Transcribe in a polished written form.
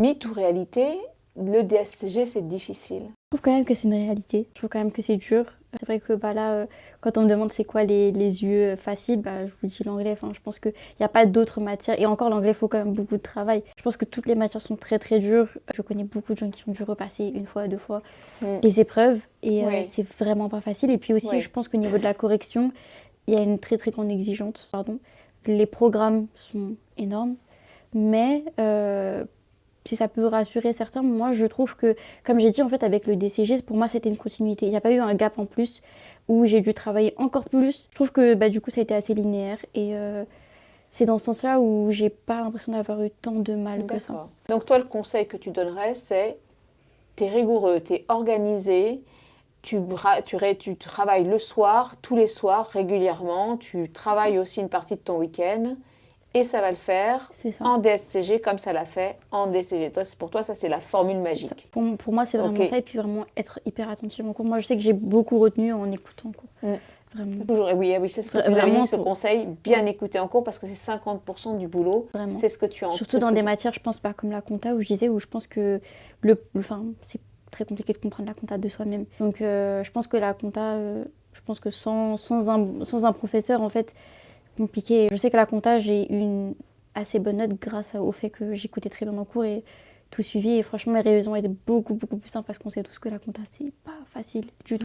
Mythe ou réalité, le DSCG, c'est difficile. Je trouve quand même que c'est une réalité. Je trouve quand même que c'est dur. C'est vrai que là, quand on me demande c'est quoi les UE faciles, je vous dis l'anglais. Enfin, je pense qu'il n'y a pas d'autres matières. Et encore, l'anglais, il faut quand même beaucoup de travail. Je pense que toutes les matières sont très très dures. Je connais beaucoup de gens qui ont dû repasser une fois, deux fois les épreuves. Et Oui. c'est vraiment pas facile. Et puis aussi, Oui. je pense qu'au niveau de la correction, il y a une très très grande exigence. Pardon. Les programmes sont énormes. Mais si ça peut rassurer certains, moi je trouve que, comme j'ai dit en fait avec le DCG, pour moi c'était une continuité. Il n'y a pas eu un gap en plus où j'ai dû travailler encore plus. Je trouve que du coup ça a été assez linéaire et c'est dans ce sens-là où j'ai pas l'impression d'avoir eu tant de mal que ça. Donc toi le conseil que tu donnerais c'est t'es rigoureux, t'es organisé, tu travailles le soir, tous les soirs régulièrement, tu travailles aussi une partie de ton week-end. Et ça va le faire C'est ça. en DSCG comme ça l'a fait en DCG. Pour toi, ça, c'est la formule magique. Pour moi, c'est vraiment ça. Et puis vraiment être hyper attentif en cours. Moi, je sais que j'ai beaucoup retenu en écoutant en cours. Vraiment. Toujours, oui, c'est ce que tu avais dit, ce conseil, bien écouter en cours parce que c'est 50% du boulot. Vraiment. C'est ce que tu en Surtout dans des matières, je pense pas comme la compta où je disais, où je pense que c'est très compliqué de comprendre la compta de soi-même. Donc je pense que la compta, je pense que sans un professeur, en fait, compliqué. Je sais que la compta, j'ai eu une assez bonne note grâce au fait que j'écoutais très bien en cours et tout suivi. Et franchement, mes révisions étaient beaucoup plus simples parce qu'on sait tous que la compta, c'est pas facile du tout.